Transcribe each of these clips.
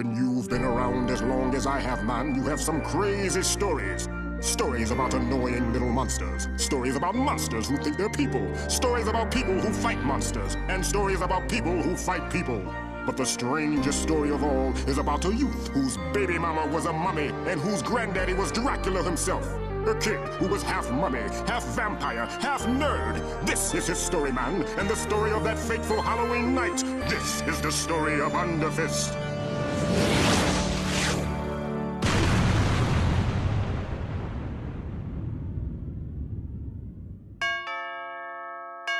When you've been around as long as I have, man, you have some crazy stories. Stories about annoying little monsters. Stories about monsters who think they're people. Stories about people who fight monsters. And stories about people who fight people. But the strangest story of all is about a youth whose baby mama was a mummy and whose granddaddy was Dracula himself. A kid who was half mummy, half vampire, half nerd. This is his story, man, and the story of that fateful Halloween night. This is the story of Underfist.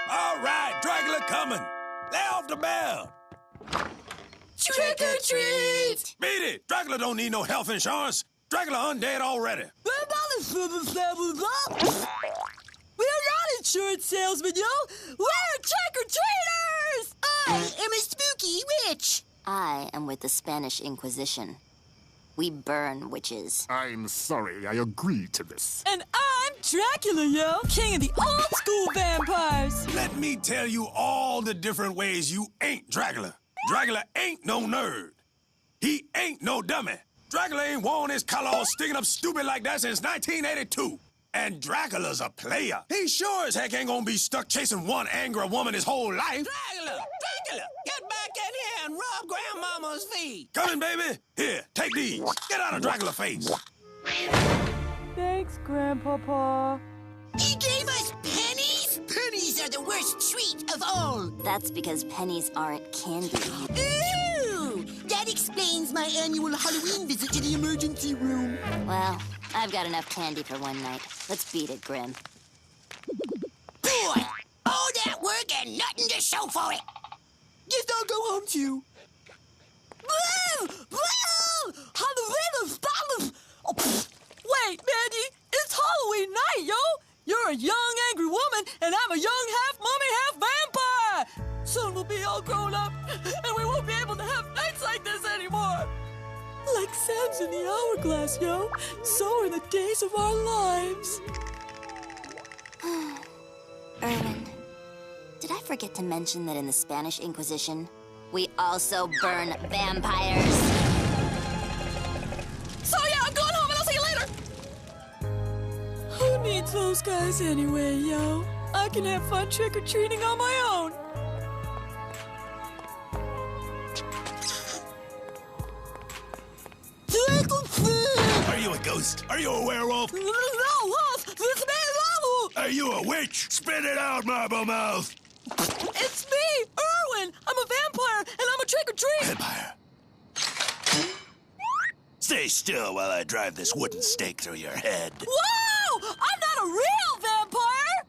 All right, Dracula coming. Lay off the bell. Trick or treat! Beat it! Dracula don't need no health insurance. Dracula undead already. We're not insurance salesmen, yo! We're trick-or-treaters! I am a spooky witch! I am with the Spanish Inquisition. We burn witches. I'm sorry, I agree to this. And I'm Dracula, yo! King of the old-school vampires! Let me tell you all the different ways you ain't Dracula. Dracula ain't no nerd. He ain't no dummy. Dracula ain't worn his collar all sticking up stupid like that since 1982. And Dracula's a player. He sure as heck ain't gonna be stuck chasing one angry woman his whole life. Dracula! Dracula! Get back in here and rub Grandmama's feet! Coming, baby. Here, take these. Get out of Dracula's face. Thanks, Grandpapa. He gave us pennies? Pennies are the worst treat of all. That's because pennies aren't candy. Ooh! That explains my annual Halloween visit to the emergency room. Well, I've got enough candy for one night. Let's beat it, Grim. Boy! All that work and nothing to show for it. Guess I'll go home too. Woo! Woo! Halloween! Oh, wait, Mandy! It's Halloween night, yo! You're a young, angry woman, and I'm a young half-mummy, half-vampire! Soon we'll be all grown up, and we won't be able to have nights like this anymore! Like sands in the hourglass, yo. So are the days of our lives. Irwin, did I forget to mention that in the Spanish Inquisition, we also burn vampires? So yeah, I'm going home and I'll see you later! Who needs those guys anyway, yo? I can have fun trick-or-treating on my own. Are you a ghost? Are you a werewolf? No, wolf! It's me, Lavo! Are you a witch? Spit it out, marble mouth. It's me, Irwin! I'm a vampire, and I'm a trick-or-treat! Vampire. Stay still while I drive this wooden stake through your head. Whoa! I'm not a real vampire!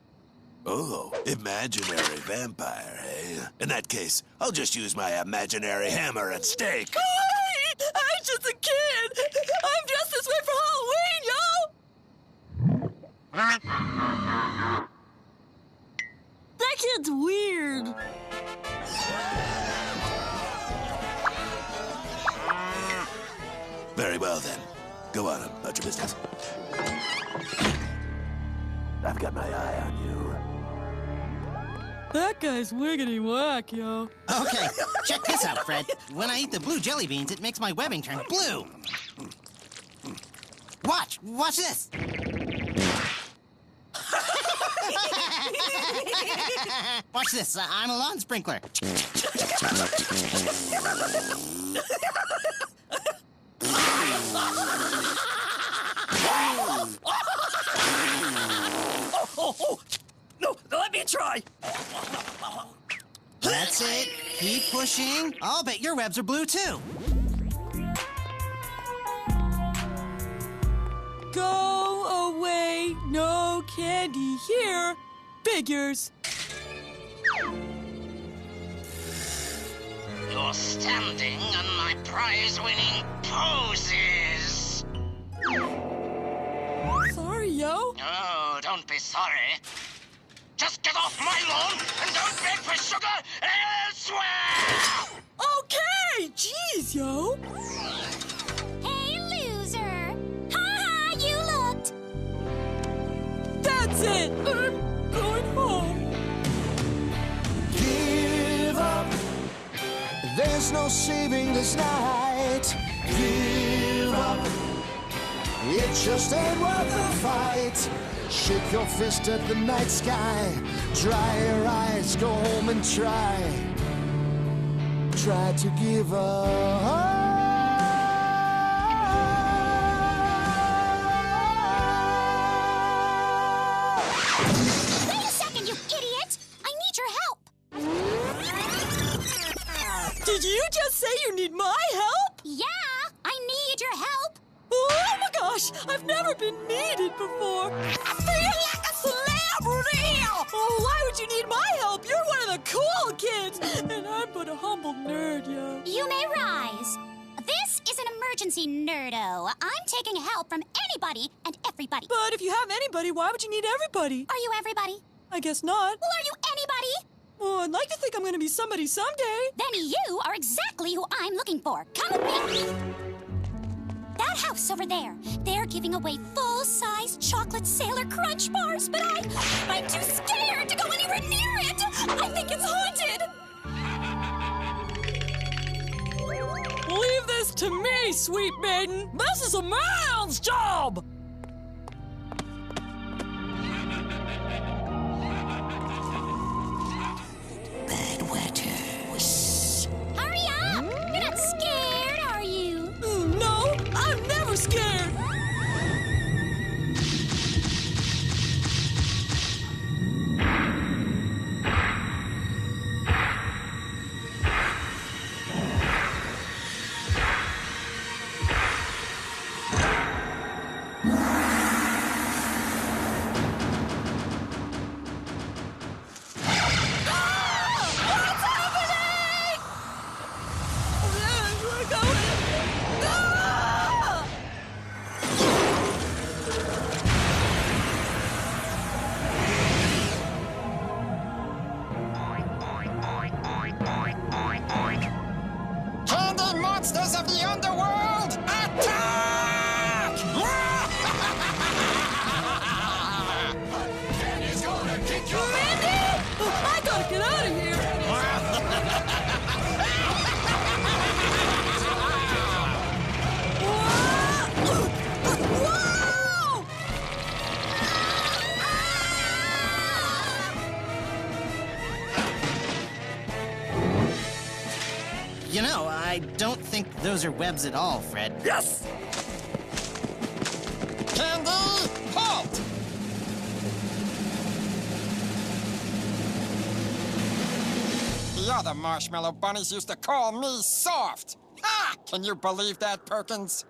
Oh, imaginary vampire, eh? In that case, I'll just use my imaginary hammer and stake. Wait! I'm just a kid! I'm dressed this way for Halloween, yo! That kid's weird. Very well, then. Go on about your business. I've got my eye on you. That guy's wiggity whack, yo. Okay, check this out, Fred. When I eat the blue jelly beans, it makes my webbing turn blue. Watch this. Watch this, I'm a lawn sprinkler. No, let me try. That's it. Keep pushing. I'll bet your webs are blue, too. Go away. No candy here. Figures. You're standing on my prize-winning poses. Sorry, yo. Oh, don't be sorry. Just get off my lawn and don't beg for sugar elsewhere! Okay, jeez, yo. Hey, loser! Ha-ha, you looked! That's it. I'm going home. Give up. There's There's no saving this night. Give up. It just ain't worth the fight. Shake your fist at the night sky. Dry your eyes, go home and try. Try to give up. Wait a second, you idiot! I need your help. Did you just say you need my help? Yeah, I need your help. Oh my gosh, I've never been needed before. I feel like a celebrity. Oh, why would you need my help? You're one of the cool kids, and I'm but a humble nerd, yo. You may rise. This is an emergency, nerdo. I'm taking help from anybody and everybody. But if you have anybody, why would you need everybody? Are you everybody? I guess not. Well, are you anybody? Well, I'd like to think I'm gonna be somebody someday. Then you are exactly who I'm looking for. Come with me. That house over there, they're giving away full-size chocolate Sailor Crunch bars, but I'm too scared to go anywhere near it. I think it's haunted. Leave this to me, sweet maiden. This is a man's job. Hurry up! You're not scared, are you? No, I'm never scared. Candy monsters of the Underworld, attack! Candy's gonna kick your Mindy! I gotta get out of here. Whoa! You know, I don't think those are webs at all, Fred. Yes! Candy, halt! The other marshmallow bunnies used to call me soft. Ah! Can you believe that, Perkins?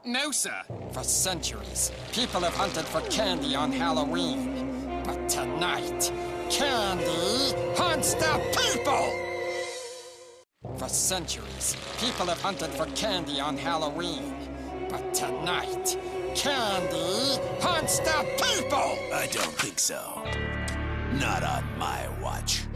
No, sir. For centuries, people have hunted for candy on Halloween. But tonight, candy hunts the people! For centuries, people have hunted for candy on Halloween. But tonight, candy hunts the people! I don't think so. Not on my watch.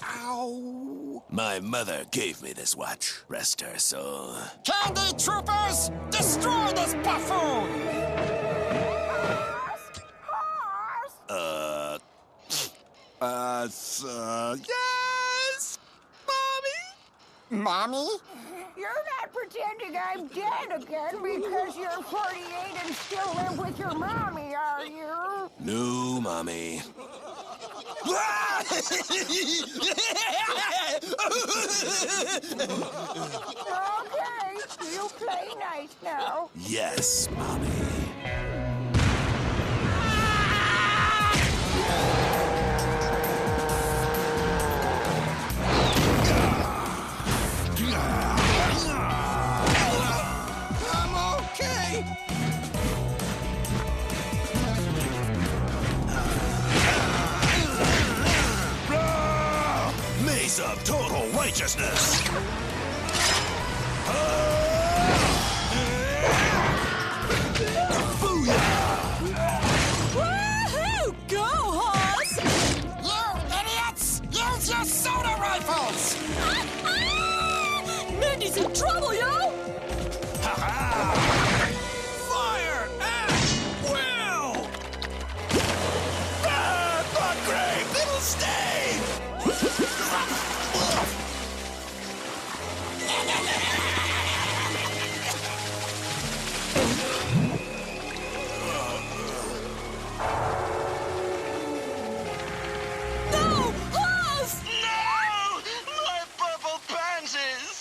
Ow! My mother gave me this watch. Rest her soul. Candy troopers, destroy this buffoon! Yes! Mommy? Mommy? You're not pretending I'm dead again because you're 48 and still live with your mommy, are you? No, Mommy. Okay, you play nice now. Yes, Mommy. I'm okay! Maze of total righteousness. Woohoo! Go, Hoss! You idiots! Use your soda rifles! Mindy's in trouble, yo! Fire at will! will stay! No! Horse! No! My purple pansies!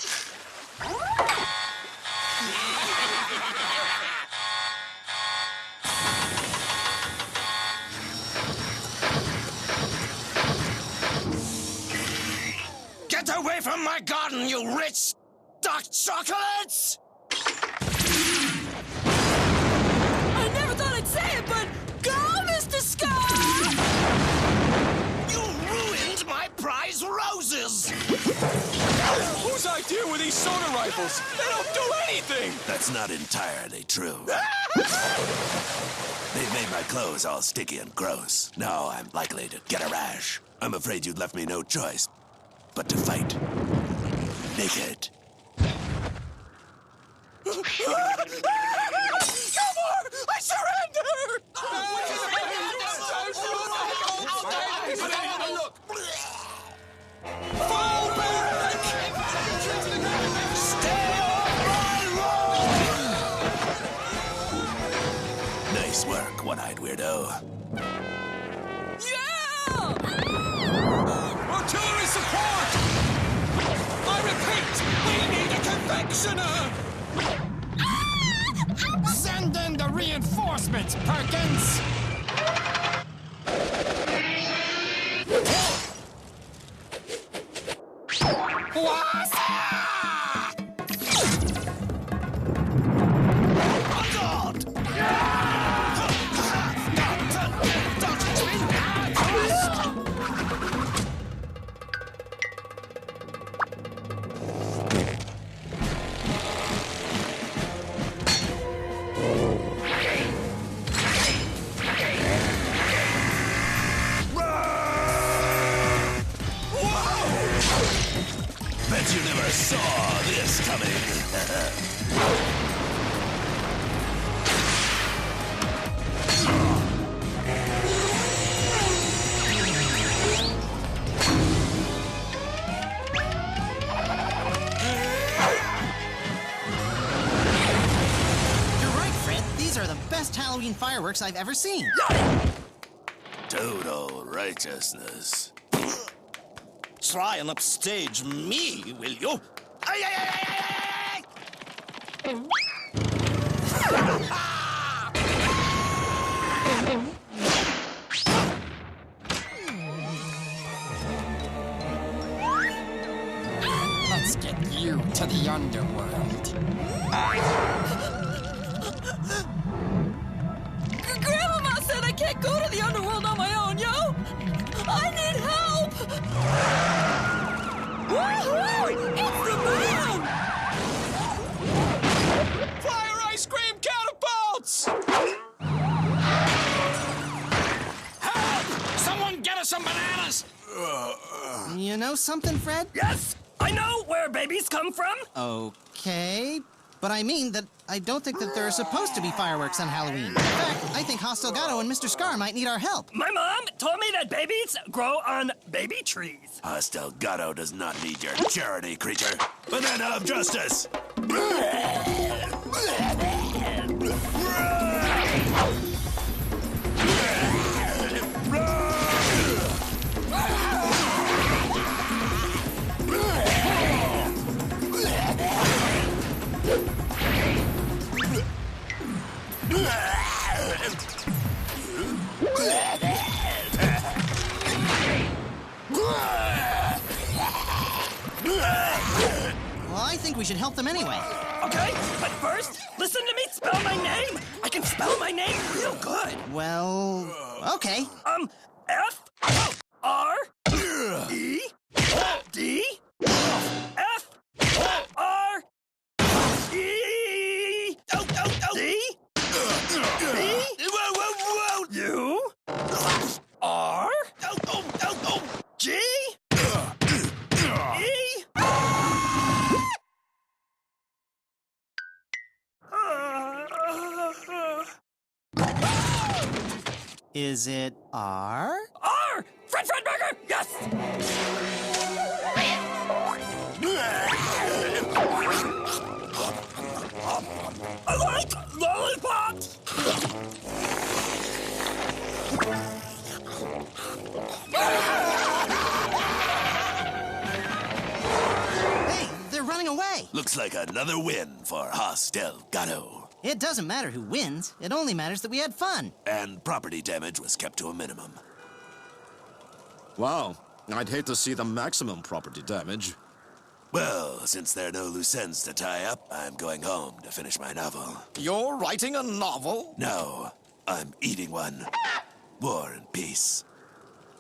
Get away from my garden, you rich dark chocolates! I never thought I'd say it, but go, Mr. Skarr! You ruined my prize roses! Whose idea were these soda rifles? They don't do anything! That's not entirely true. They've made my clothes all sticky and gross. Now I'm likely to get a rash. I'm afraid you'd left me no choice but to fight. Naked. LaMarr! I surrender! Fall back! Stay on my road! Nice work, one-eyed weirdo. Yeah! Artillery support! I repeat, we need a confectioner! Send in the reinforcements, Perkins! Bet you never saw this coming. You're right, Fred. These are the best Halloween fireworks I've ever seen. Total righteousness. Try and upstage me, will you? Ay, ay, ay, ay, ay, ay, Let's get you to the Underworld. Grandmama said I can't go to the Underworld on my own, yo! I need help! Woohoo! It's the man! Fire ice cream catapults! Help! Someone get us some bananas! You know something, Fred? Yes, I know where babies come from. Okay, but I mean that I don't think that there are supposed to be fireworks on Halloween. In fact, I think Delgado and Mr. Skarr might need our help. My mom told me that babies grow on baby trees. Delgado does not need your charity, creature. Banana of justice! Well, I think we should help them anyway. Okay, but first, listen to me spell my name. I can spell my name real good. Well, okay. F R E D F R E D U R G E. Is it R? R! Fredburger! Hey, they're running away. Looks like another win for Delgado. It doesn't matter who wins. It only matters that we had fun. And property damage was kept to a minimum. Wow, I'd hate to see the maximum property damage. Well, since there are no loose ends to tie up, I'm going home to finish my novel. You're writing a novel? No, I'm eating one. War and Peace.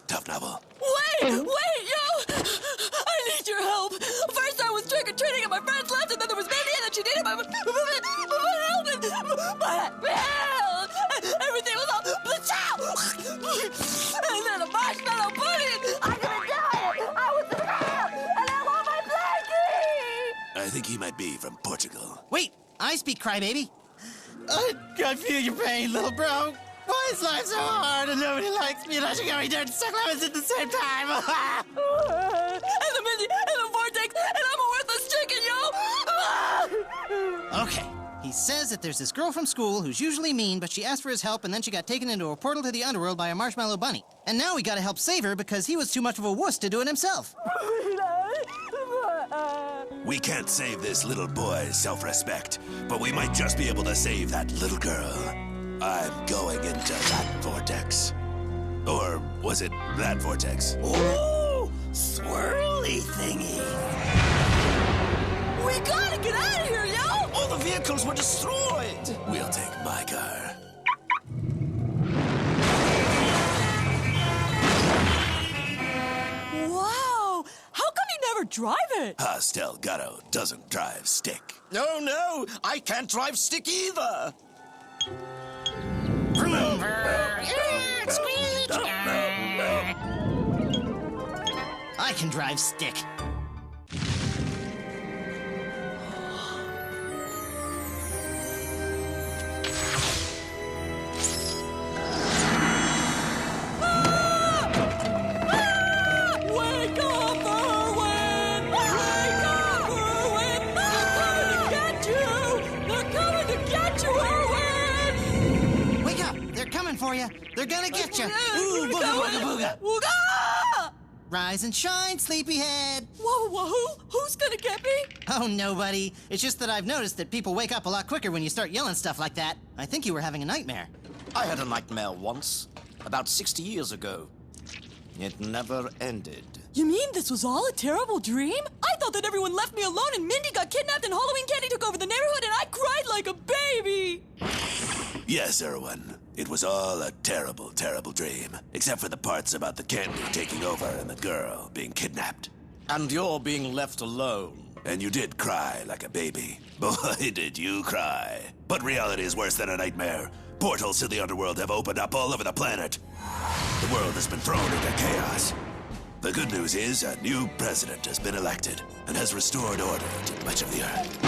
Tough novel. Wait, yo! I need your help. First I was trick-or-treating and my friends left, and then there was Mindy, and then she needed my help, and everything was all and then a marshmallow bunny, I'm gonna die! I was in hell, and I want my blankie! I think he might be from Portugal. Wait, I speak crybaby. I feel your pain, little bro. Why is life so hard and nobody likes me and I should go eat dirt and suck lemons at the same time? And the Mindy, and the vortex, and I'm a worthless chicken, yo! Okay. He says that there's this girl from school who's usually mean, but she asked for his help and then she got taken into a portal to the Underworld by a marshmallow bunny. And now we gotta help save her because he was too much of a wuss to do it himself. We can't save this little boy's self-respect, but we might just be able to save that little girl. I'm going into that vortex. Or was it that vortex? Ooh, swirly thingy. We gotta get out of here, yo! All the vehicles were destroyed. We'll take my car. Wow! How come you never drive it? Delgado doesn't drive stick. No, I can't drive stick either. I can drive stick. Wake up, Irwin! Wake up, Irwin! They're coming to get you! They're coming to get you, Irwin! Wake up! They're coming for you. They're gonna get you. Ooh, booga, booga, booga. Wooga! Rise and shine, sleepyhead. Whoa, who's gonna get me? Oh, nobody. It's just that I've noticed that people wake up a lot quicker when you start yelling stuff like that. I think you were having a nightmare. I had a nightmare once, about 60 years ago. It never ended. You mean this was all a terrible dream? I thought that everyone left me alone and Mindy got kidnapped and Halloween candy took over the neighborhood and I cried like a baby! Yes, Irwin. It was all a terrible, terrible dream. Except for the parts about the candy taking over and the girl being kidnapped. And you're being left alone. And you did cry like a baby. Boy, did you cry. But reality is worse than a nightmare. Portals to the Underworld have opened up all over the planet. The world has been thrown into chaos. The good news is a new president has been elected and has restored order to much of the Earth.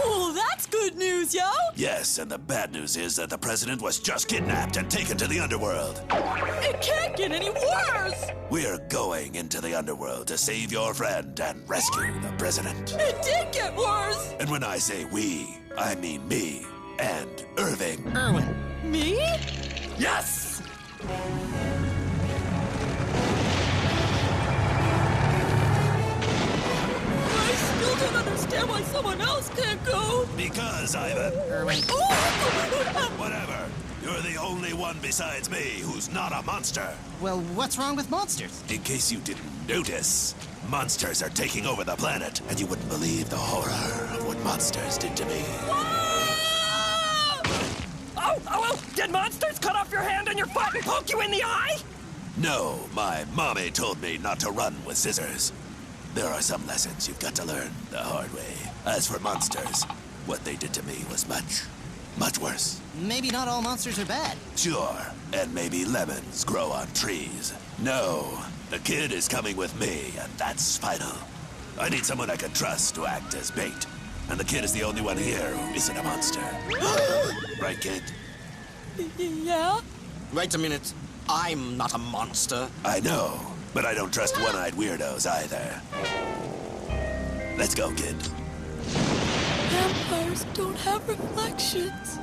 Oh, that's good news, yo! Yes, and the bad news is that the president was just kidnapped and taken to the Underworld. It can't get any worse! We're going into the Underworld to save your friend and rescue the president. It did get worse! And when I say we, I mean me and Irving. Irwin. Me? Yes! I still don't understand why someone else can't go. Because, Ivan. Irwin. Whatever. You're the only one besides me who's not a monster. Well, what's wrong with monsters? In case you didn't notice, monsters are taking over the planet, and you wouldn't believe the horror of what monsters did to me. Oh, did monsters cut off your hand and your foot and poke you in the eye? No, my mommy told me not to run with scissors. There are some lessons you've got to learn the hard way. As for monsters, what they did to me was much, much worse. Maybe not all monsters are bad. Sure, and maybe lemons grow on trees. No, the kid is coming with me, and that's final. I need someone I can trust to act as bait. And the kid is the only one here who isn't a monster. Right, kid? Yeah? Wait a minute. I'm not a monster. I know, but I don't trust one-eyed weirdos either. Let's go, kid. Vampires don't have reflections.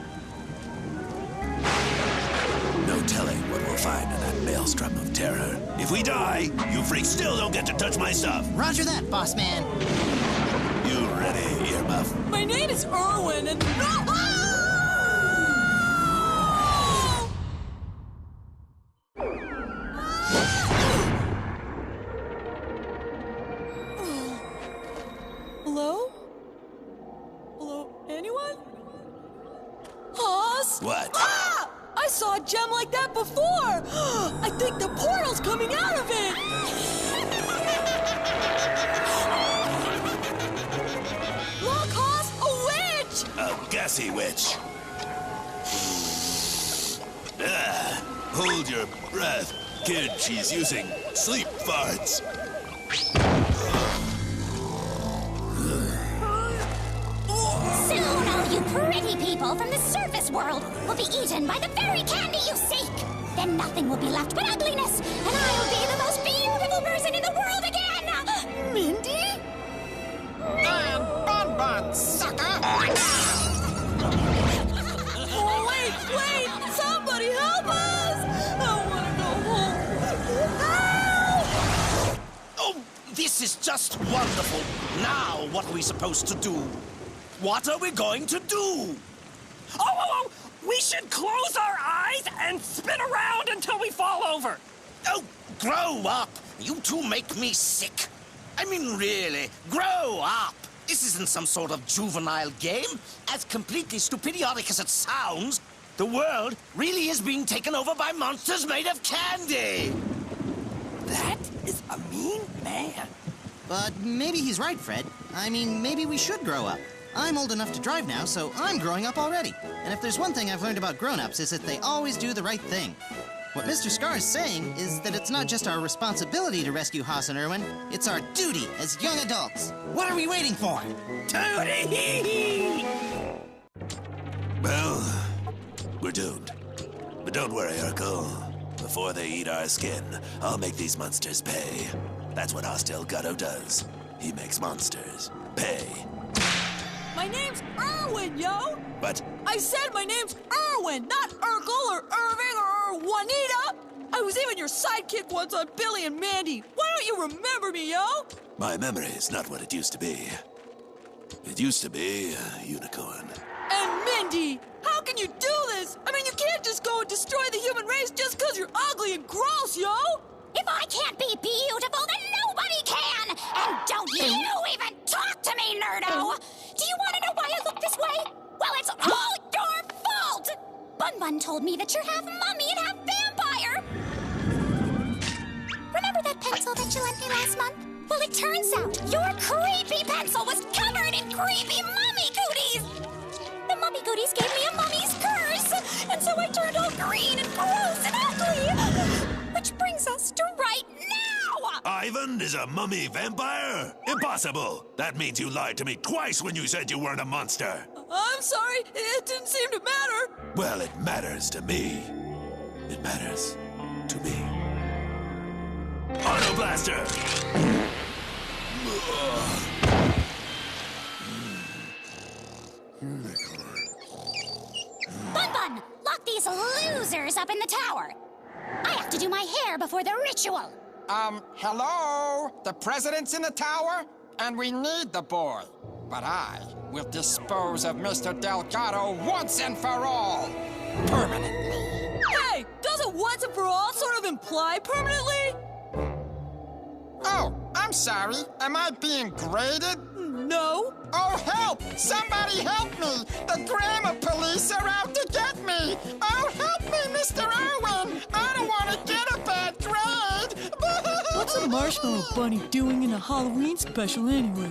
No telling what we'll fine in that maelstrom of terror. If we die, you freaks still don't get to touch my stuff. Roger that, boss man. You ready, earmuff? My name is Irwin, and... Hello? Hello? Anyone? Hoss? What? Ah! I saw a gem like that before! I think the portal's coming out of it! Look, Hoss! A witch! A gassy witch. Hold your breath. Kid, she's using sleep farts. Soon all you pretty people from the surface world will be eaten by the very candy you seek. Then nothing will be left but ugliness, and I'll be the most beautiful person in the world again! Mindy? And Bun Bun, sucker! Oh, wait! Somebody help us! I want to go home. Help! Oh, this is just wonderful. Now, what are we supposed to do? What are we going to do? Oh! We should close our eyes and spin around until we fall over. Oh, grow up. You two make me sick. I mean, really, grow up. This isn't some sort of juvenile game. As completely stupidiotic as it sounds, the world really is being taken over by monsters made of candy. That is a mean man. But maybe he's right, Fred. I mean, maybe we should grow up. I'm old enough to drive now, so I'm growing up already. And if there's one thing I've learned about grown-ups is that they always do the right thing. What Mr. Skarr is saying is that it's not just our responsibility to rescue Hoss and Irwin, it's our duty as young adults. What are we waiting for? Duty! Well, we're doomed. But don't worry, Urkel. Before they eat our skin, I'll make these monsters pay. That's what Delgado does. He makes monsters pay. My name's Irwin, yo! What? I said my name's Irwin, not Urkel or Irving or Juanita! I was even your sidekick once on Billy and Mandy. Why don't you remember me, yo? My memory is not what it used to be. It used to be a unicorn. And Mindy! How can you do this? I mean, you can't just go and destroy the human race just because you're ugly and gross, yo! If I can't be beautiful, then nobody can! And don't you even talk to me, nerdo! Do you want to know why I look this way? Well, it's all your fault! Bun Bun told me that you're half mummy and half vampire! Remember that pencil that you lent me last month? Well, it turns out your creepy pencil was covered in creepy mummy cooties! The mummy cooties gave me a mummy's curse, and so I turned all green and gross and ugly! Which brings us to right now! Ivan is a mummy vampire? Impossible! That means you lied to me twice when you said you weren't a monster. I'm sorry, it didn't seem to matter. Well, it matters to me. It matters to me. Auto Blaster! Bun Bun, lock these losers up in the tower. I have to do my hair before the ritual. Hello? The president's in the tower? And we need the boy. But I will dispose of Mr. Delgado once and for all. Permanently. Hey, doesn't once and for all sort of imply permanently? Oh, I'm sorry. Am I being graded? No. Oh, help! Somebody help me! The grammar police are out to get me! Oh, help me, Mr. Irwin! I don't want to get a bad grade! What's a marshmallow bunny doing in a Halloween special anyway?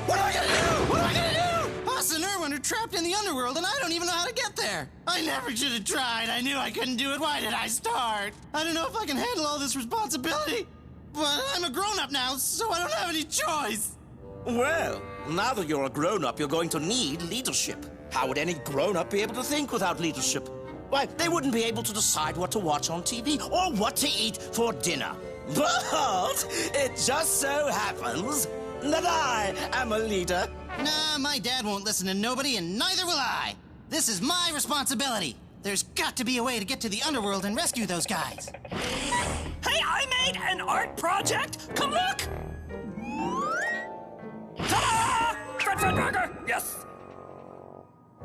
What am I gonna do? What am I gonna do? Hoss and Irwin are trapped in the Underworld, and I don't even know how to get there. I never should have tried. I knew I couldn't do it. Why did I start? I don't know if I can handle all this responsibility. But I'm a grown-up now, so I don't have any choice. Well, now that you're a grown-up, you're going to need leadership. How would any grown-up be able to think without leadership? Why, they wouldn't be able to decide what to watch on TV or what to eat for dinner. But it just so happens that I am a leader. Nah, my dad won't listen to nobody, and neither will I. This is my responsibility. There's got to be a way to get to the Underworld and rescue those guys. Hey, I made an art project. Come look! Ta-da! Fredburger, yes.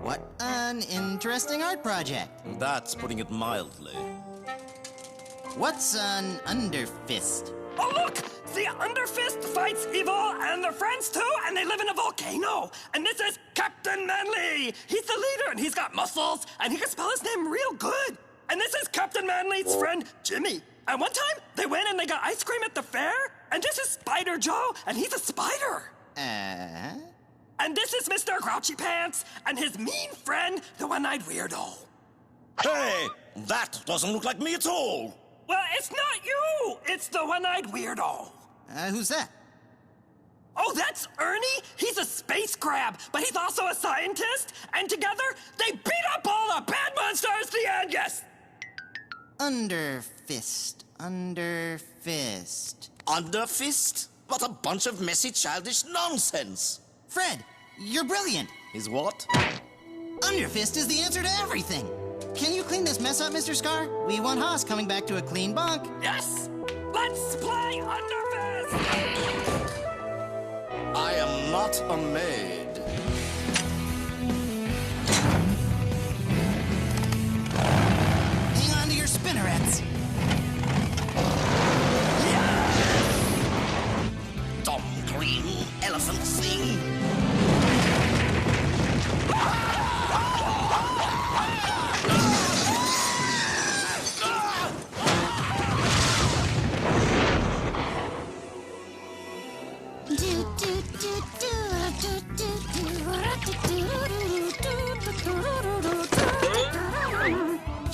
What an interesting art project. That's putting it mildly. What's an Underfist? Oh, look! The Underfist fights evil and their friends too, and they live in a volcano. And this is Captain Manly. He's the leader, and he's got muscles, and he can spell his name real good. And this is Captain Manly's friend, Jimmy. And one time, they went and they got ice cream at the fair, and this is Spider Joe, and he's a spider. And this is Mr. Grouchy Pants, and his mean friend, the one-eyed weirdo. Hey, that doesn't look like me at all. Well, it's not you! It's the one-eyed weirdo. Who's that? Oh, that's Ernie? He's a space crab, but he's also a scientist, and together, they beat up all the bad monsters, the Angus! Underfist. Underfist? What a bunch of messy, childish nonsense. Fred, you're brilliant. Is what? Underfist is the answer to everything. Can you clean this mess up, Mr. Skarr? We want Haas coming back to a clean bunk. Yes! Let's play Underfist! I am not a maid. Hang on to your spinnerets. Dumb green elephant thing.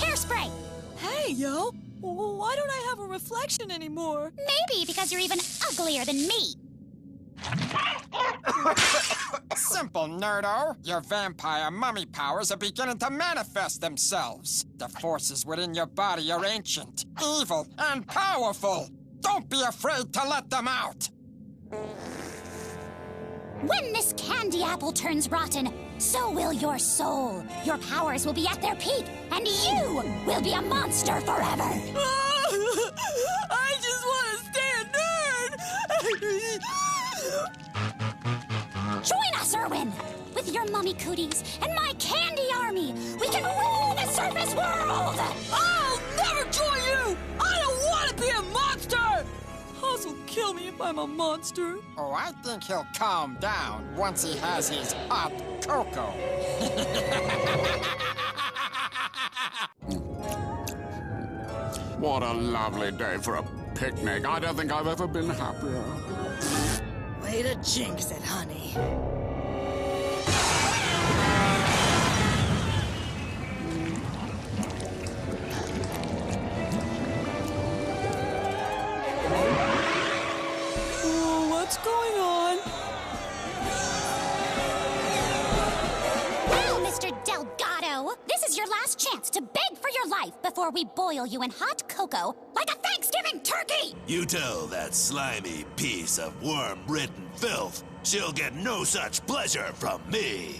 Hairspray! Hey, yo! Why don't I have a reflection anymore? Maybe because you're even uglier than me. Simple, nerdo. Your vampire mummy powers are beginning to manifest themselves. The forces within your body are ancient, evil, and powerful. Don't be afraid to let them out. When this candy apple turns rotten, so will your soul. Your powers will be at their peak, and you will be a monster forever. I just want to stay a nerd! Join us, Irwin! With your mummy cooties and my candy army, we can rule the surface world! I'll never join you! I don't want to be a monster! Haas will kill me if I'm a monster. Oh, I think he'll calm down once he has his hot cocoa. What a lovely day for a picnic. I don't think I've ever been happier. Way to jinx it, honey. What's going on? Well, Mr. Delgado, this is your last chance to beg for your life before we boil you in hot cocoa like a Thanksgiving turkey! You tell that slimy piece of worm-ridden filth she'll get no such pleasure from me.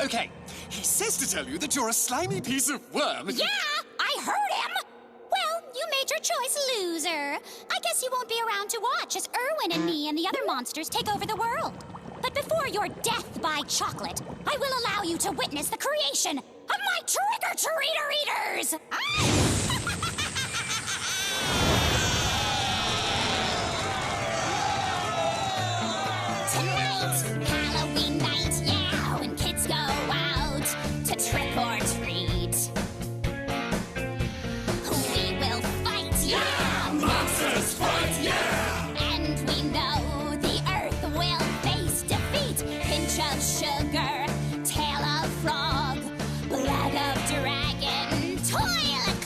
Okay, he says to tell you that you're a slimy piece of worm. Yeah, I heard him! Well, you made your choice, loser. I guess you won't be around to watch as Irwin and me and the other monsters take over the world. But before your death by chocolate, I will allow you to witness the creation of my trick-or-treater eaters! Tonight, Halloween night, yeah, when kids go out to trick-or-treat. We will fight, yeah! Monsters fight, yeah! And we know the earth will face defeat. Pinch of sugar, tail of frog, blood of dragon, toilet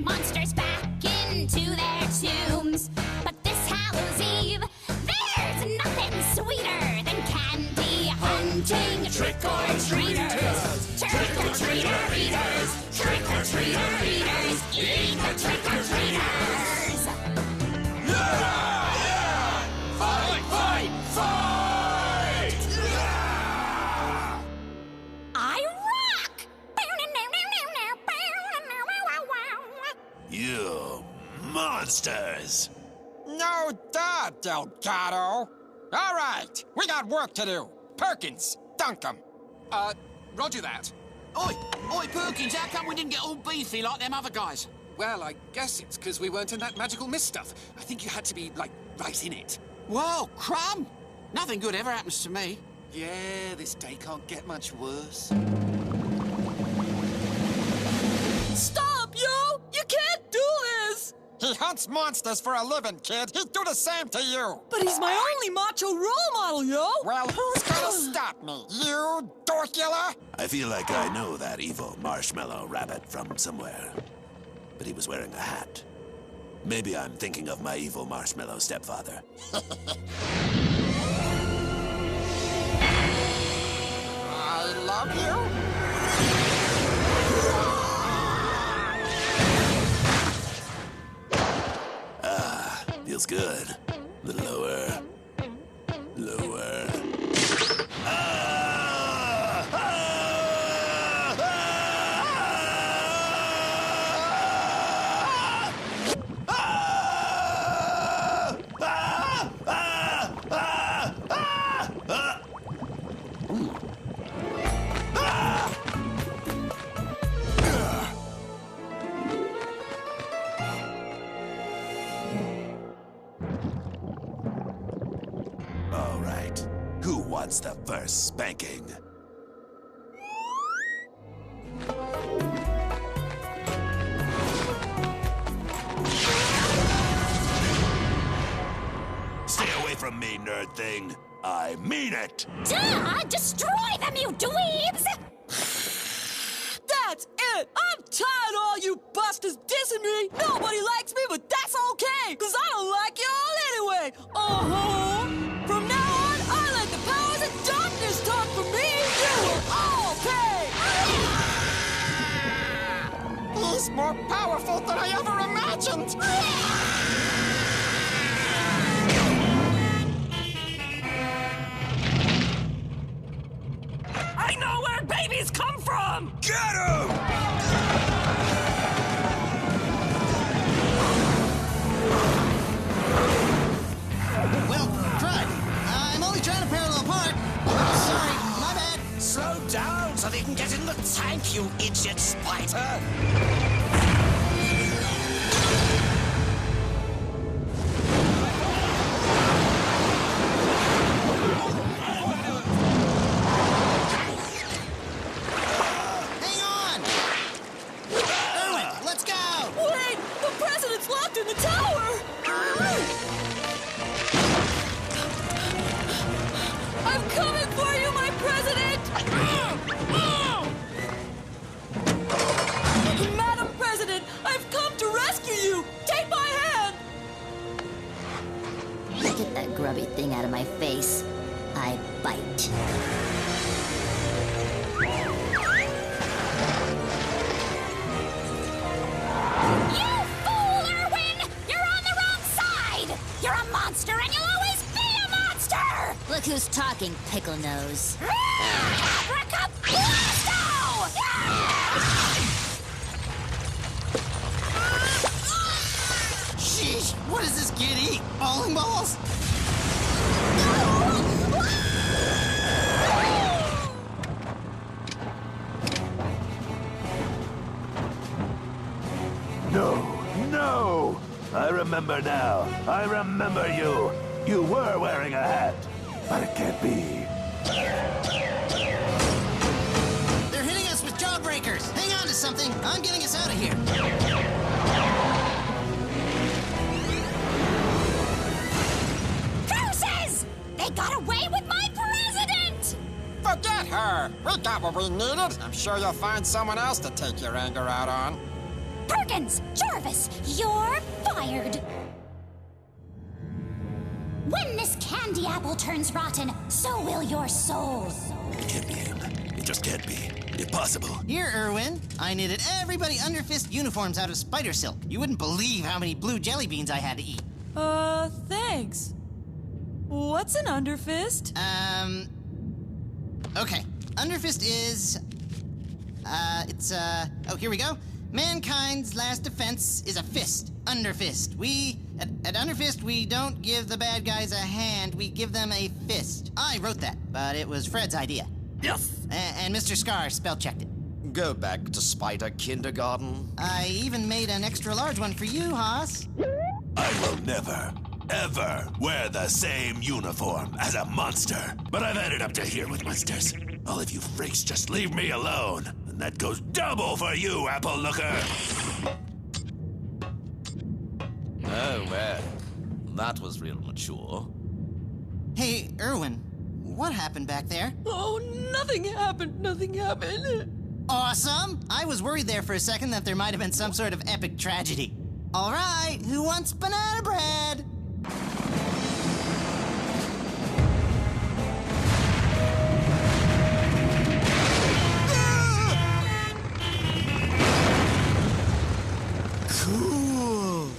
monsters back into their tombs. But this Hallows Eve, there's nothing sweeter than candy hunting trick-or-treaters. Trick-or-treater-eaters, trick-or-treater-eaters, eat the trick-or-treaters. Yeah! Fight, fight, fight! Yeah! I rock! You monsters! No duh, Delgado. All right, we got work to do. Perkins, dunk 'em. Roger that. Oi, Perkins, how come we didn't get all beefy like them other guys? Well, I guess it's because we weren't in that magical mist stuff. I think you had to be, like, right in it. Whoa, crumb! Nothing good ever happens to me. Yeah, this day can't get much worse. Stop, yo! You can't do this! He hunts monsters for a living, kid. He'd do the same to you. But he's my only macho role model, yo! Well, who's gonna stop me? You, Dracula? I feel like I know that evil marshmallow rabbit from somewhere. But he was wearing a hat. Maybe I'm thinking of my evil marshmallow stepfather. I love you. Feels good. A little lower. Lower. All right. Who wants the first spanking? Stay away from me, nerd thing. I mean it. Duh! Destroy them, you dweebs! That's it! I'm tired of all you busters dissing me! Nobody likes me, but that's okay! Cause I don't like y'all anyway! Uh-huh! From now on, I let the powers of darkness talk for me! You will all pay! He's more powerful than I ever imagined! I know where babies come from! Get him! Well, crud. I'm only trying to parallel park. Sorry, my bad. Slow down so they can get in the tank, you idiot spider. Hang on! Irwin, let's go! Wait! The president's locked in the tower! I'm coming for you, my president! Madam President, I've come to rescue you! Take my hand! Get that grubby thing out of my face. I bite. You fool, Irwin! You're on the wrong side! You're a monster and you'll always be a monster! Look who's talking, pickle nose. Abracablasto! Sheesh, what does this kid eat? Bowling balls? No! I remember now. I remember you. You were wearing a hat. But it can't be. They're hitting us with jawbreakers. Hang on to something. I'm getting us out of here. Curses! They got away with my president! Forget her. We got what we needed. I'm sure you'll find someone else to take your anger out on. Perkins! Jarvis! You're fired! When this candy apple turns rotten, so will your soul. It can't be him. It just can't be. Impossible. Here, Irwin. I knitted everybody Underfist uniforms out of spider silk. You wouldn't believe how many blue jelly beans I had to eat. Thanks. What's an Underfist? Okay. Underfist is... oh, here we go. Mankind's last defense is a fist. Underfist. At Underfist, we don't give the bad guys a hand, we give them a fist. I wrote that, but it was Fred's idea. Yes! And Mr. Skarr spell-checked it. Go back to Spider Kindergarten. I even made an extra large one for you, Haas. I will never, ever wear the same uniform as a monster. But I've had it up to here with monsters. All of you freaks just leave me alone. And that goes double for you, Apple Looker. Oh, well. That was real mature. Hey, Irwin, what happened back there? Oh, nothing happened. Nothing happened. Awesome! I was worried there for a second that there might have been some sort of epic tragedy. All right, who wants banana bread? Cool!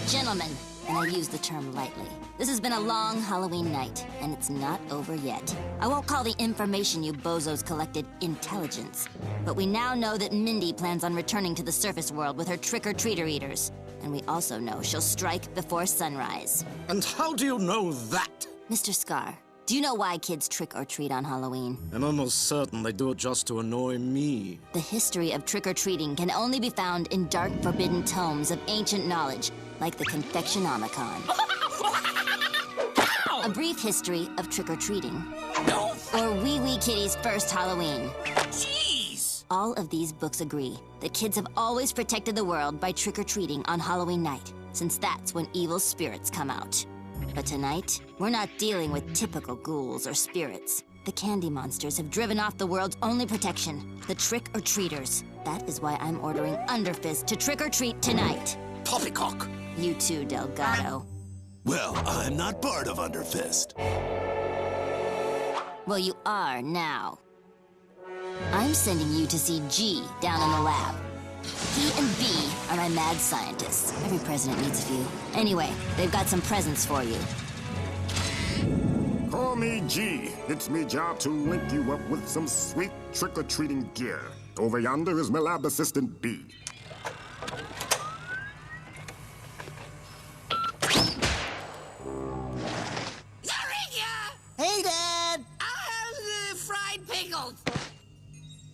Gentlemen, and I use the term lightly, this has been a long Halloween night, and it's not over yet. I won't call the information you bozos collected intelligence, but we now know that Mindy plans on returning to the surface world with her trick-or-treater eaters. And we also know she'll strike before sunrise. And how do you know that? Mr. Skarr, do you know why kids trick-or-treat on Halloween? I'm almost certain they do it just to annoy me. The history of trick-or-treating can only be found in dark, forbidden tomes of ancient knowledge, like the Confectionomicon. A brief history of trick-or-treating. Or Wee Wee Kitty's first Halloween. Jeez! All of these books agree that kids have always protected the world by trick-or-treating on Halloween night, since that's when evil spirits come out. But tonight, we're not dealing with typical ghouls or spirits. The candy monsters have driven off the world's only protection, the trick-or-treaters. That is why I'm ordering Underfist to trick-or-treat tonight. Poppycock! You too, Delgado. Well, I'm not part of Underfist. Well, you are now. I'm sending you to see G down in the lab. He and B are my mad scientists. Every president needs a few. Anyway, they've got some presents for you. Call me G. It's me job to link you up with some sweet trick-or-treating gear. Over yonder is my lab assistant B. Hey, Dad! Fried pickles!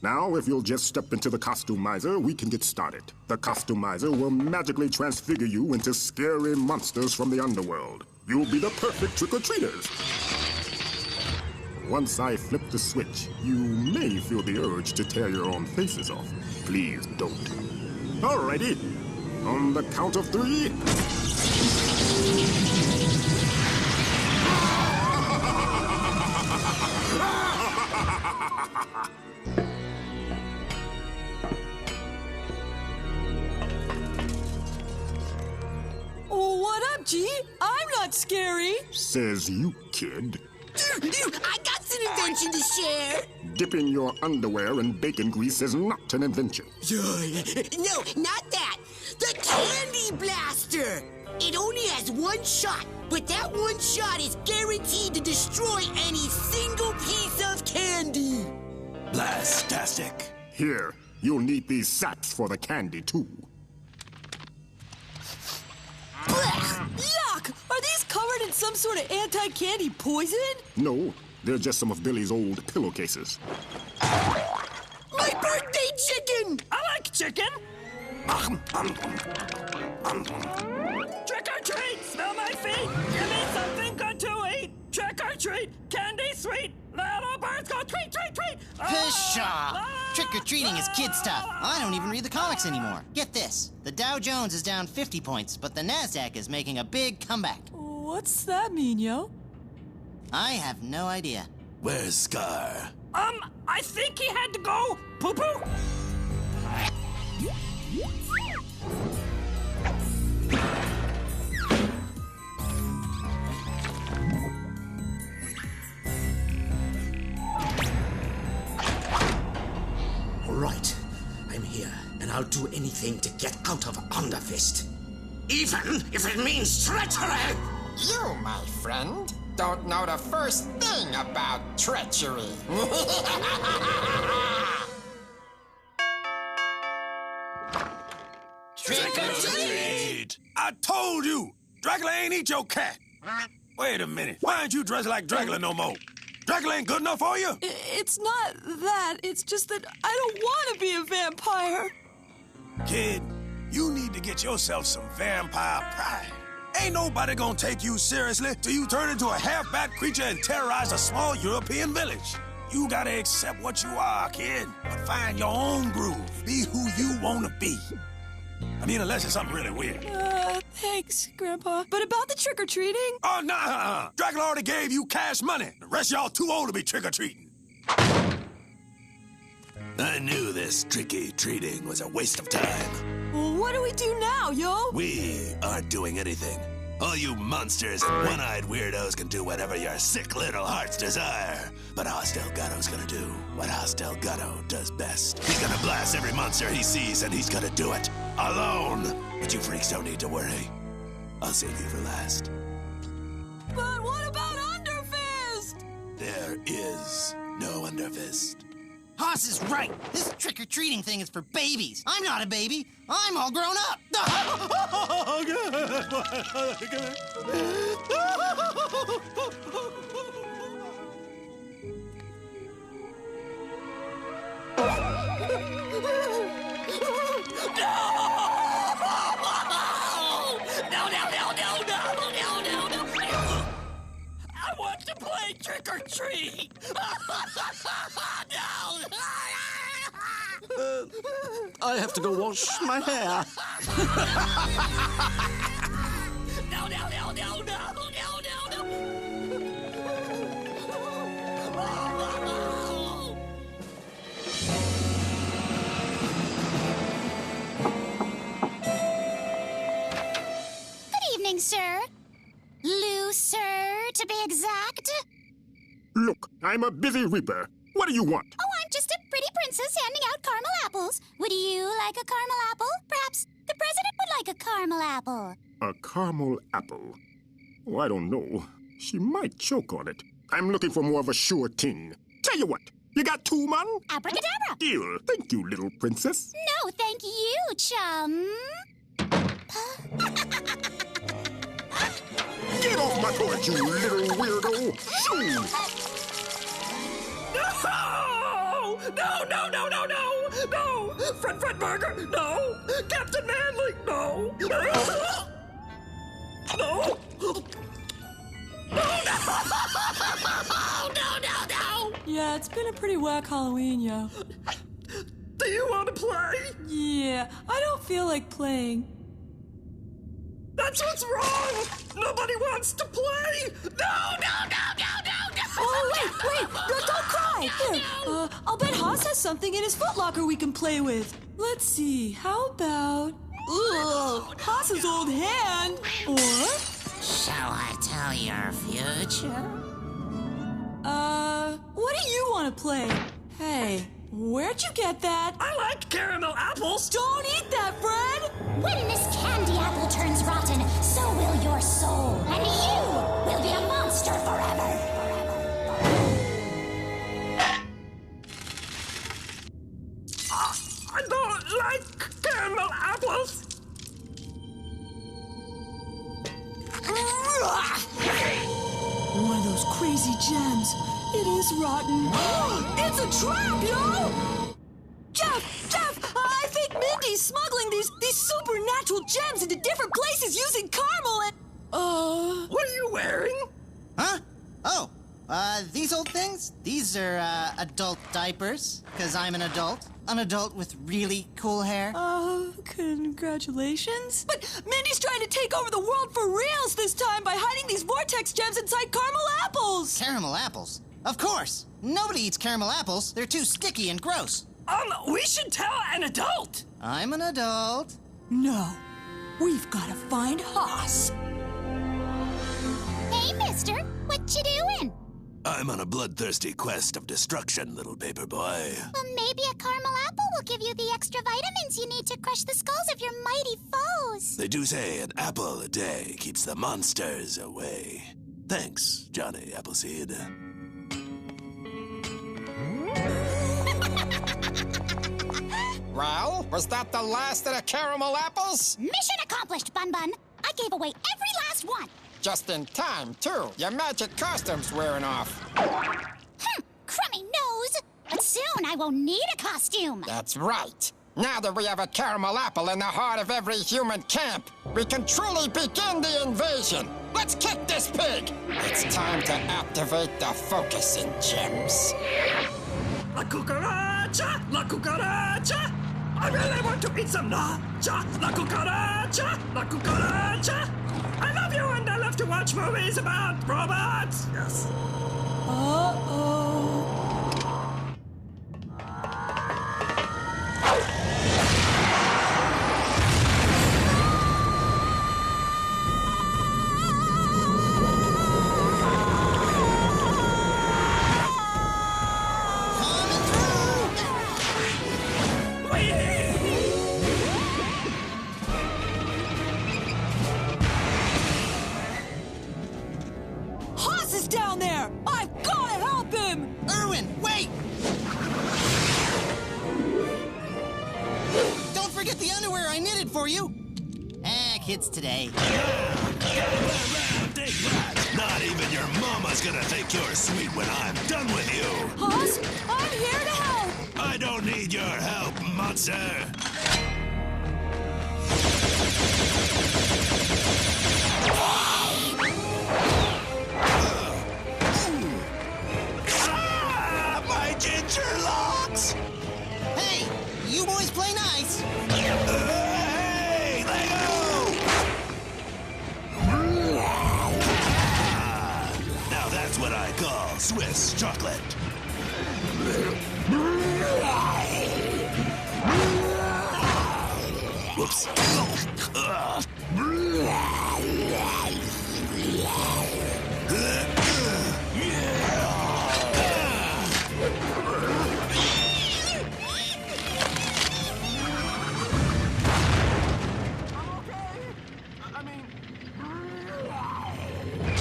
Now, if you'll just step into the costumizer, we can get started. The costumizer will magically transfigure you into scary monsters from the underworld. You'll be the perfect trick-or-treaters. Once I flip the switch, you may feel the urge to tear your own faces off. Please don't. Alrighty. On the count of 3... What up, G? I'm not scary. Says you, kid. I got an invention to share! Dipping your underwear in bacon grease is not an invention. No, not that! The Candy Blaster! It only has one shot, but that one shot is guaranteed to destroy any single piece of candy! Blastastic. Here, you'll need these sacks for the candy, too. Blech! Yuck! Are these covered in some sort of anti-candy poison? No, they're just some of Billy's old pillowcases. My birthday chicken! I like chicken! Trick or treat! Smell my feet! Give me something good to eat! Trick or treat! Candy sweet! Little birds go tweet, tweet, tweet! Pshaw! Trick-or-treating is kid stuff. I don't even read the comics anymore. Get this. The Dow Jones is down 50 points, but the NASDAQ is making a big comeback. What's that mean, yo? I have no idea. Where's Skarr? I think he had to go poo-poo. All right, I'm here, and I'll do anything to get out of Underfist. Even if it means treachery! You, my friend, don't know the first thing about treachery. Trick or treat! I told you! Dracula ain't eat your cat! Wait a minute. Why aren't you dressed like Dracula no more? Dracula ain't good enough for you? It's not that. It's just that I don't want to be a vampire. Kid, you need to get yourself some vampire pride. Ain't nobody gonna take you seriously till you turn into a half-bat creature and terrorize a small European village. You gotta accept what you are, kid, but find your own groove. Be who you wanna be. I mean, unless it's something really weird. Thanks, Grandpa. But about the trick-or-treating? Oh, nah. Dracula already gave you cash money. The rest of y'all too old to be trick-or-treating. I knew this tricky-treating was a waste of time. Well, what do we do now, yo? We aren't doing anything. All you monsters and one-eyed weirdos can do whatever your sick little hearts desire. But Delgado's gonna do what Delgado does best. He's gonna blast every monster he sees, and he's gonna do it alone. But you freaks don't need to worry. I'll save you for last. But what about Underfist? There is no Underfist. Haas is right. This trick-or-treating thing is for babies. I'm not a baby. I'm all grown up. I want to play trick or treat. I have to go wash my hair. No. Good evening, sir. Lou, sir, to be exact. Look, I'm a busy reaper. What do you want? Oh, I'm just a pretty princess handing out caramel apples. Would you like a caramel apple? Perhaps the president would like a caramel apple. A caramel apple? Oh, I don't know. She might choke on it. I'm looking for more of a sure thing. Tell you what, you got 2 man? Abracadabra. Deal. Thank you, little princess. No, thank you, chum. Get off my porch, you little weirdo! Shoo! No! Fredburger, no! Captain Manley, no! No! No! Yeah, it's been a pretty whack Halloween, yo. Do you want to play? Yeah, I don't feel like playing. That's what's wrong! Nobody wants to play! No! Oh, wait! Don't cry! Here, I'll bet Haas has something in his footlocker we can play with. Let's see, how about... Ugh, Haas's old hand, or... Shall I tell your future? What do you want to play? Hey, where'd you get that? I like caramel apples! Don't eat that, Fred! When this candy apple turns rotten, so will your soul, and you will be a monster forever. I don't like caramel apples! One of those crazy gems. It is rotten. It's a trap, yo! Jeff! I think Mindy's smuggling these supernatural gems into different places using caramel and... What are you wearing? Huh? Oh, these old things? These are, adult diapers, because I'm an adult. An adult with really cool hair. Congratulations. But Mindy's trying to take over the world for reals this time by hiding these vortex gems inside caramel apples. Caramel apples? Of course. Nobody eats caramel apples. They're too sticky and gross. We should tell an adult. I'm an adult. No, we've got to find Haas. Hey, mister, what you doing? I'm on a bloodthirsty quest of destruction, little paper boy. Well, maybe a caramel apple will give you the extra vitamins you need to crush the skulls of your mighty foes. They do say an apple a day keeps the monsters away. Thanks, Johnny Appleseed. Well, was that the last of the caramel apples? Mission accomplished, Bun Bun. I gave away every last one. Just in time, too. Your magic costume's wearing off. Crummy nose. But soon I won't need a costume. That's right. Now that we have a caramel apple in the heart of every human camp, we can truly begin the invasion. Let's kick this pig. It's time to activate the focusing gems. La cucaracha! La cucaracha! I really want to eat some nacha! La cucaracha! La cucaracha! I love you and I love to watch movies about robots! Yes. Uh-oh. Down there! I've got to help him! Irwin, wait! Don't forget the underwear I knitted for you. Kids today. Not even your mama's gonna think you're sweet when I'm done with you. Haas, I'm here to help. I don't need your help, monster. Ginger locks! Hey, you boys play nice. Hey, let go! Now that's what I call Swiss chocolate. Whoops.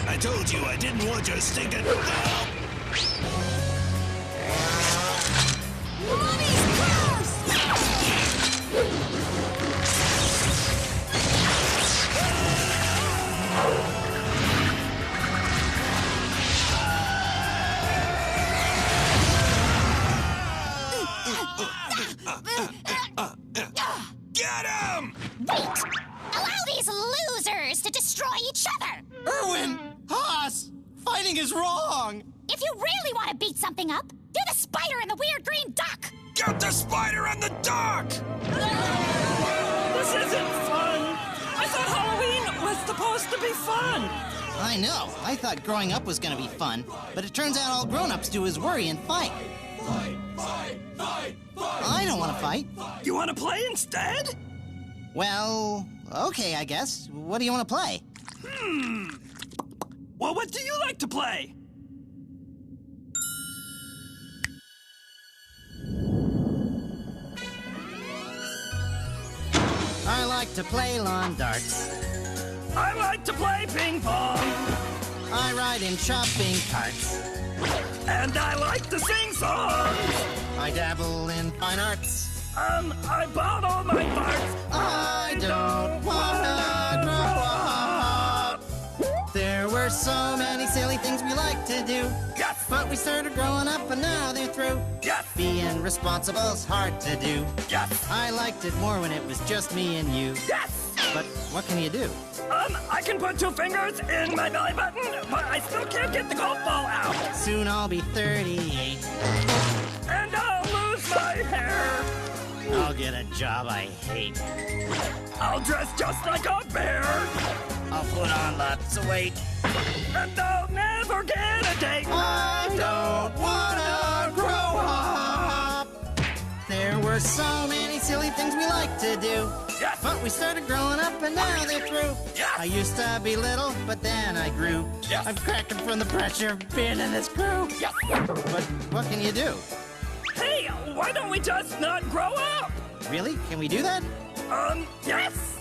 I told you I didn't want your stinking help. Mommy's curse! Get him! Wait! Allow these losers to destroy each other! Irwin! Haas! Fighting is wrong! If you really want to beat something up, do the spider and the weird green duck! Get the spider and the duck! This isn't fun! I thought Halloween was supposed to be fun! I know. I thought growing up was gonna be fun, but it turns out all grown-ups do is worry and fight. Fight, fight, fight, fight! I don't want to fight. You want to play instead? Well, okay, I guess. What do you want to play? Well, what do you like to play? I like to play lawn darts. I like to play ping pong. I ride in shopping carts. And I like to sing songs. I dabble in fine arts. I bought all my parts. I don't wanna grow up. There were so many silly things we liked to do. Yes. But we started growing up and now they're through. Yes. Being responsible's hard to do. Yes. I liked it more when it was just me and you. Yes. But what can you do? I can put 2 fingers in my belly button, but I still can't get the golf ball out. Soon I'll be 38. And I'll lose my hair. I'll get a job I hate. I'll dress just like a bear. I'll put on lots of weight. And I'll never get a date. I don't wanna grow up. so many silly things we like to do. Yes. But we started growing up and now they're through. Yes. I used to be little, but then I grew. Yes. I'm cracking from the pressure of being in this crew. Yes. But what can you do? Hey, why don't we just not grow up? Really? Can we do that? Yes.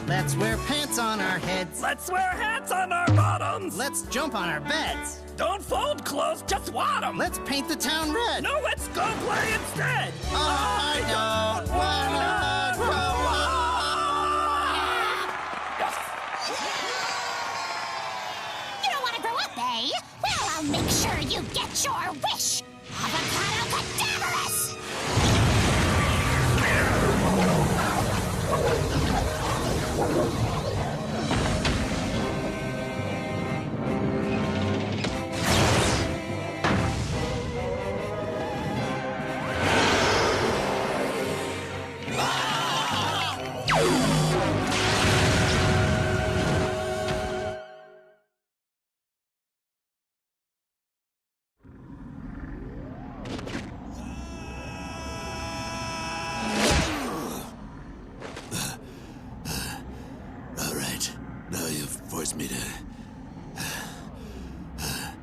Let's wear pants on our heads. Let's wear hats on our bottoms. Let's jump on our beds. Don't fold clothes, just wad 'em. Let's paint the town red. No, let's go play instead. I don't wanna grow Yes. You don't want to grow up, eh? Well, I'll make sure you get your wish. Avocado cadaverous!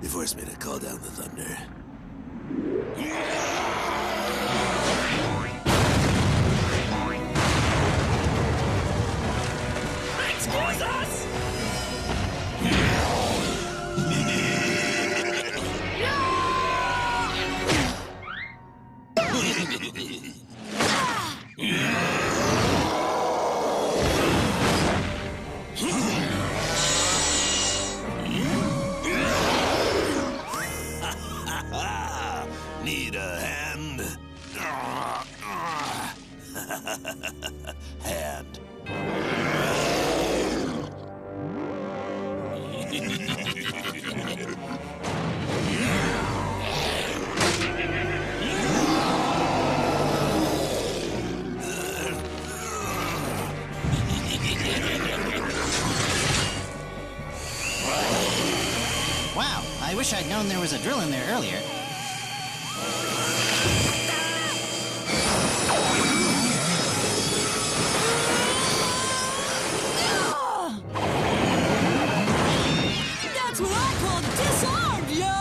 You forced me to call down the thunder. Excuse us! Need a hand? Hand. Wow, I wish I'd known there was a drill in there earlier. That's what I call disarmed, yo!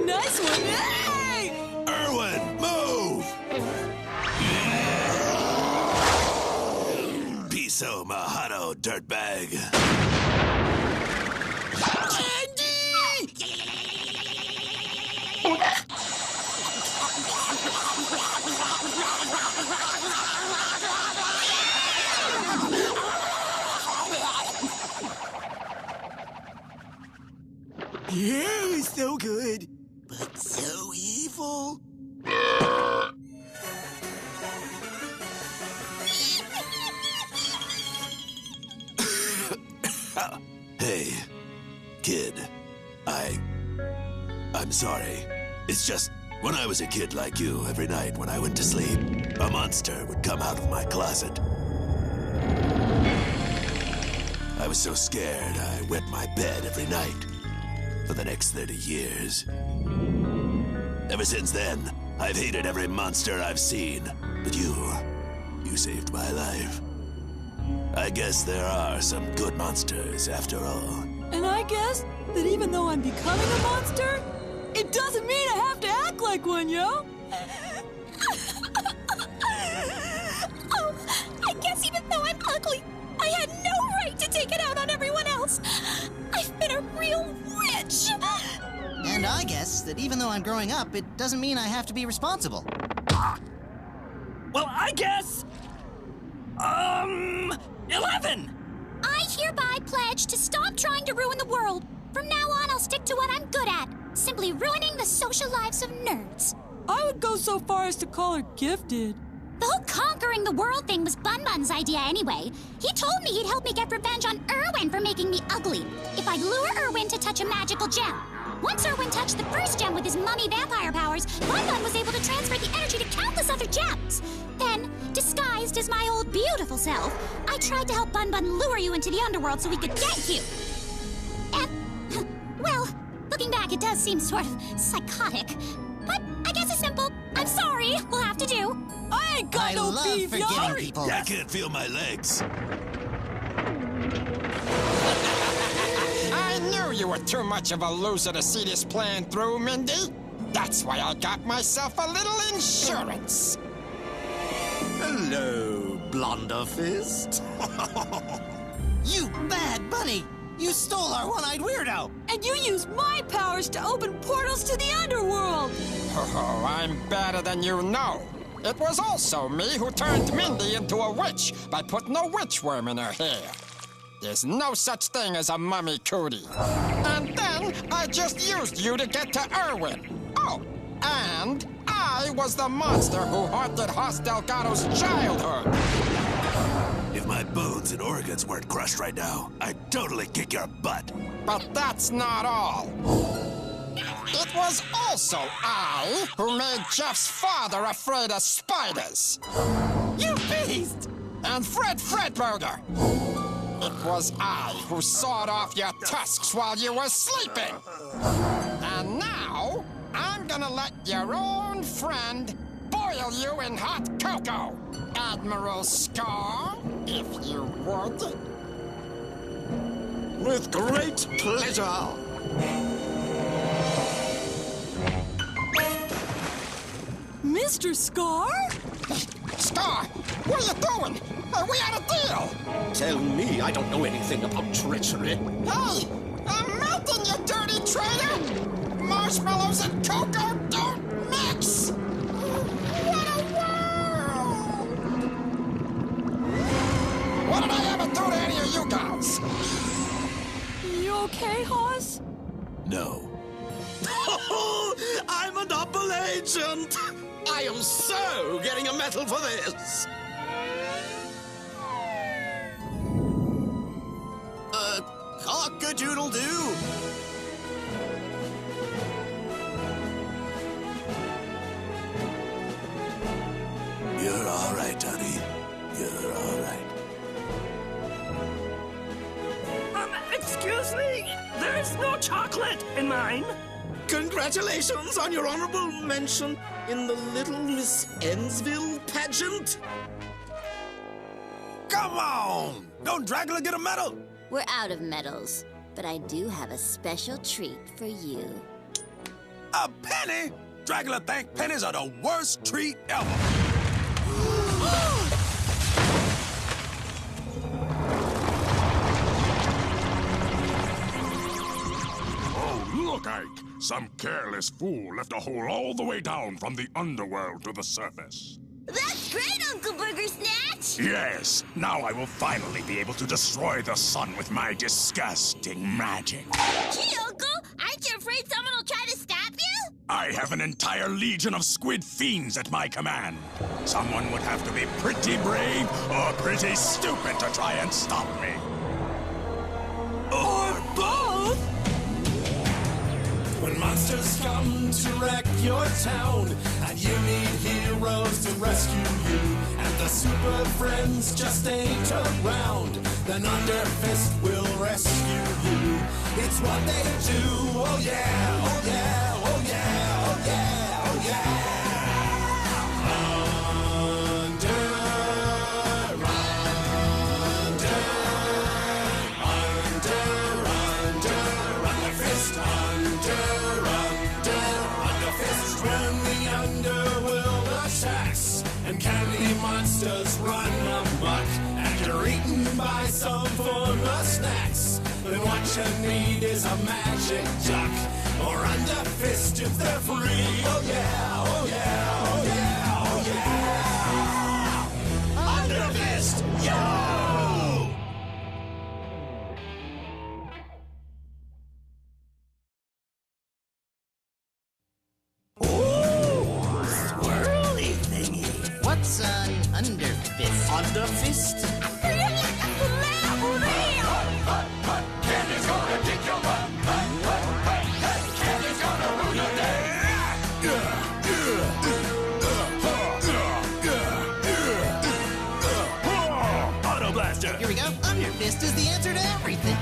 Nice one, hey! Irwin, move! Piso Mahado, dirtbag. Yeah, it was so good, but so evil. Hey, kid. I'm sorry. It's just, when I was a kid like you, every night when I went to sleep, a monster would come out of my closet. I was so scared, I wet my bed every night. For the next 30 years. Ever since then, I've hated every monster I've seen. But you saved my life. I guess there are some good monsters after all. And I guess that even though I'm becoming a monster, it doesn't mean I have to act like one, yo! Oh, I guess even though I'm ugly, I had no right to take it out on everyone else. I've been a real witch. And I guess that even though I'm growing up, it doesn't mean I have to be responsible. Well, I guess... 11! I hereby pledge to stop trying to ruin the world. From now on, I'll stick to what I'm good at. Simply ruining the social lives of nerds. I would go so far as to call her gifted. The whole conquering the world thing was Bun Bun's idea anyway. He told me he'd help me get revenge on Irwin for making me ugly, if I'd lure Irwin to touch a magical gem. Once Irwin touched the first gem with his mummy vampire powers, Bun Bun was able to transfer the energy to countless other gems. Then, disguised as my old beautiful self, I tried to help Bun Bun lure you into the Underworld so we could get you. And, well, looking back, it does seem sort of psychotic. But I guess it's simple. I'm sorry. We'll have to do. I ain't got no beef, y'all. forgetting people. I can't feel my legs. I knew you were too much of a loser to see this plan through, Mindy. That's why I got myself a little insurance. Hello, Blunderfist. You bad bunny! You stole our one-eyed weirdo! And you used my powers to open portals to the Underworld! Oh, I'm better than you know. It was also me who turned Mindy into a witch by putting a witch worm in her hair. There's no such thing as a mummy cootie. And then I just used you to get to Irwin. Oh, and I was the monster who haunted Hoss Delgado's childhood. If my bones and organs weren't crushed right now, I'd totally kick your butt. But that's not all. It was also I who made Jeff's father afraid of spiders. You beast! And Fredburger. It was I who sawed off your tusks while you were sleeping. And now, I'm gonna let your own friend boil you in hot cocoa, Admiral Skarr, if you would. With great pleasure. Mr. Skarr? Skarr, what are you doing? We had a deal. Tell me I don't know anything about treachery. Hey, I'm melting, you dirty traitor! Marshmallows and cocoa don't mix! What a world! What did I ever do to any of you guys? You okay, Hoss? No. I'm a double agent! I am so getting a medal for this! Cock-a-doodle-doo! You're all right, honey. You're all right. Excuse me? There's no chocolate in mine. Congratulations on your honorable mention in the Little Miss Ensville pageant. Come on! Don't Dracula get a medal? We're out of medals, but I do have a special treat for you. A penny? Dracula think pennies are the worst treat ever. Oh, look, Ike. Some careless fool left a hole all the way down from the underworld to the surface. That's great, Uncle Bougersnatch! Yes, now I will finally be able to destroy the sun with my disgusting magic. Gee, Uncle, aren't you afraid someone will try to stop you? I have an entire legion of squid fiends at my command. Someone would have to be pretty brave or pretty stupid to try and stop me. Or both? When monsters come to wreck your town, and you need heroes to rescue you, and the super friends just ain't around, then Underfist will rescue you. It's what they do, oh yeah, oh yeah, oh yeah, oh yeah, oh yeah. And candy monsters run amok, and you're eaten by some form of snacks. Then what you need is a magic duck, or Underfist if they're free. Oh yeah, oh yeah, oh yeah, oh yeah. Underfist, yo! What's an Underfist? Underfist? Candy's gonna kick your butt. Candy's gonna ruin your day. Auto Blaster! Here we go. Underfist is the answer to everything.